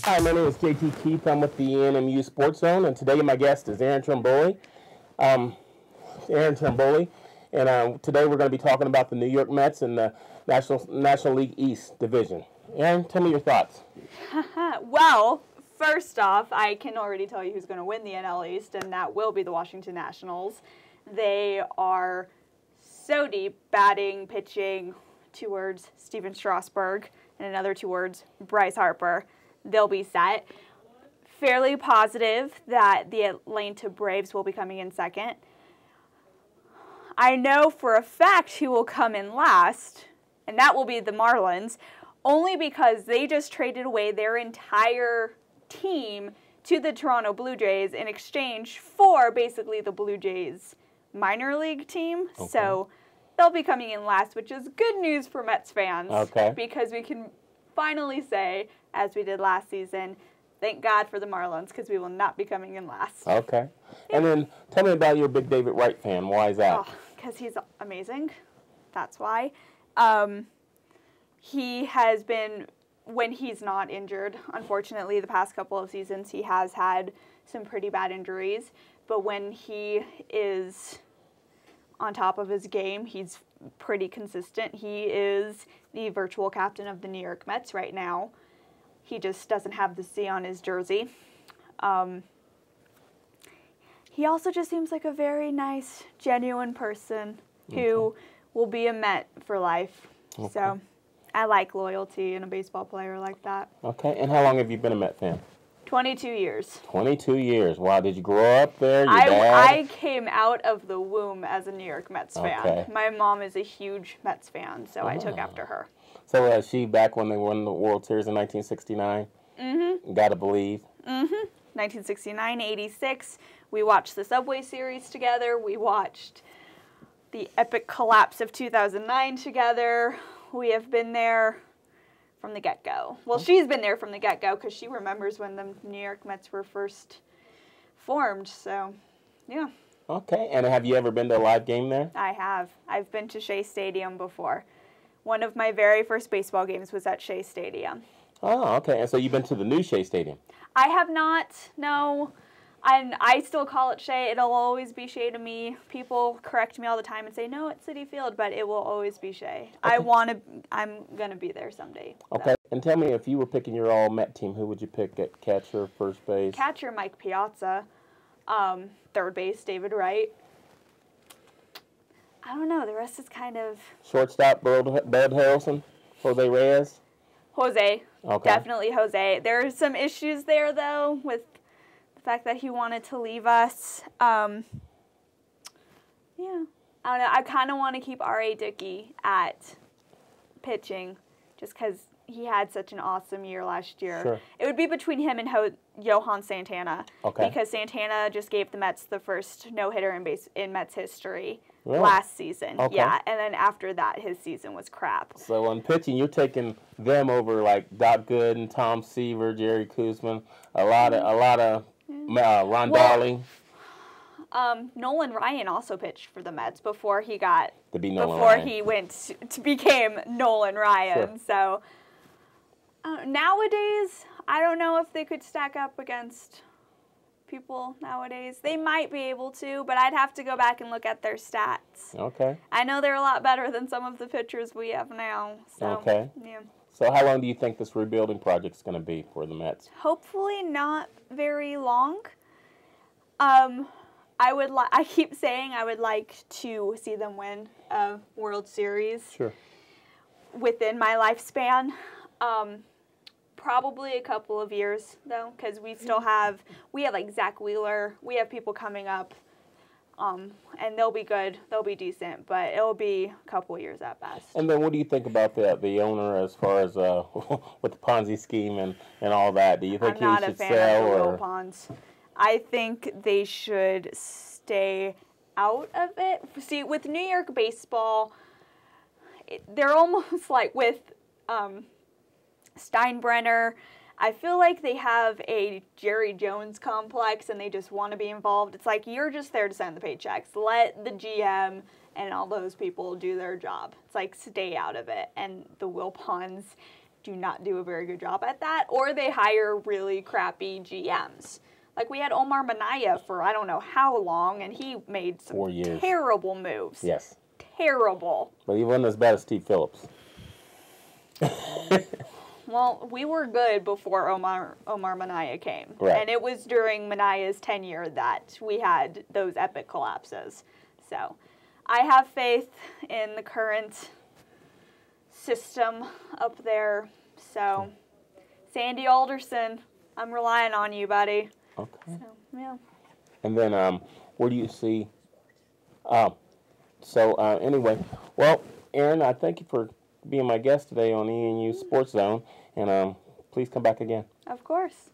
Hi, my name is J.T. Keith. I'm with the ENMU SportsZone, and today my guest is Erin Trimboli. Erin Trimboli, and today we're going to be talking about the New York Mets and the National League East Division. Erin, tell me your thoughts. Well, first off, I can already tell you who's going to win the NL East, and that will be the Washington Nationals. They are so deep, batting, pitching, 2 words, Steven Strasburg, and another 2 words, Bryce Harper. They'll be set. Fairly positive that the Atlanta Braves will be coming in second. I know for a fact who will come in last, and that will be the Marlins, only because they just traded away their entire team to the Toronto Blue Jays in exchange for basically the Blue Jays minor league team. Okay. So they'll be coming in last, which is good news for Mets fans. Okay. Because we can finally say, as we did last season, thank God for the Marlins, because we will not be coming in last. Okay. Yeah. And then tell me about your big David Wright fan. Why is that? Because he's amazing. That's why. He has been, when he's not injured, unfortunately, the past couple of seasons, he has had some pretty bad injuries. But when he is on top of his game, he's pretty consistent. He is the virtual captain of the New York Mets right now. He just doesn't have the C on his jersey. He also just seems like a very nice, genuine person who will be a Met for life. Okay. So I like loyalty in a baseball player like that. Okay. And how long have you been a Met fan? 22 years. 22 years. Wow. Did you grow up there? Your dad? I came out of the womb as a New York Mets fan. Okay. My mom is a huge Mets fan, so I took after her. So she back when they won the World Series in 1969? Mm-hmm. Gotta believe. Mm-hmm. 1969, 86. We watched the Subway Series together. We watched the epic collapse of 2009 together. We have been there from the get-go. Well, she's been there from the get-go because she remembers when the New York Mets were first formed. So, yeah. Okay. And have you ever been to a live game there? I have. I've been to Shea Stadium before. One of my very first baseball games was at Shea Stadium. Oh, okay. And so you've been to the new Shea Stadium? I have not, no. I still call it Shea. It'll always be Shea to me. People correct me all the time and say, no, it's Citi Field, but it will always be Shea. Okay. I'm going to be there someday. Okay. So. And tell me, if you were picking your all-Met team, who would you pick at catcher, first base? Catcher, Mike Piazza. Third base, David Wright. I don't know. The rest is kind of... Shortstop, Bud Harrelson, Jose Reyes? Jose. Okay. Definitely Jose. There are some issues there, though, with the fact that he wanted to leave us. Yeah. I don't know. I kind of want to keep R.A. Dickey at pitching just because he had such an awesome year last year. Sure. It would be between him and Johan Santana. Okay. Because Santana just gave the Mets the first no-hitter in Mets history. Really? Last season. Okay. Yeah, and then after that, his season was crap. So on pitching, you're taking them over like Doc Gooden, Tom Seaver, Jerry Koosman, a lot of Ron Darling. Nolan Ryan also pitched for the Mets before he got he went to became Nolan Ryan. Sure. So nowadays, I don't know if they could stack up against people nowadays. They might be able to, but I'd have to go back and look at their stats. Okay. I know they're a lot better than some of the pitchers we have now. So, okay. Yeah. So how long do you think this rebuilding project's going to be for the Mets? Hopefully not very long. I keep saying I would like to see them win a World Series. Sure. Within my lifespan. Probably a couple of years, though, because we have like Zach Wheeler. We have people coming up, and they'll be good. They'll be decent, but it'll be a couple of years at best. And then what do you think about the owner as far as with the Ponzi scheme and all that? Do you think he should sell? I'm not a fan of the Will Ponzi. I think they should stay out of it. See, with New York baseball, they're almost like with Steinbrenner. I feel like they have a Jerry Jones complex and they just want to be involved. It's like, you're just there to send the paychecks. Let the GM and all those people do their job. It's like, stay out of it. And the Will Ponds do not do a very good job at that, or they hire really crappy GMs. Like, we had Omar Minaya for I don't know how long, and he made some 4 years. Terrible moves. Yes. Terrible. But he wasn't as bad as Steve Phillips. Well, we were good before Omar Minaya came. Right. And it was during Minaya's tenure that we had those epic collapses. So I have faith in the current system up there. So, Sandy Alderson, I'm relying on you, buddy. Okay. So, yeah. And then, where do you see? Anyway, well, Erin, I thank you for being my guest today on ENMU SportsZone, and please come back again. Of course.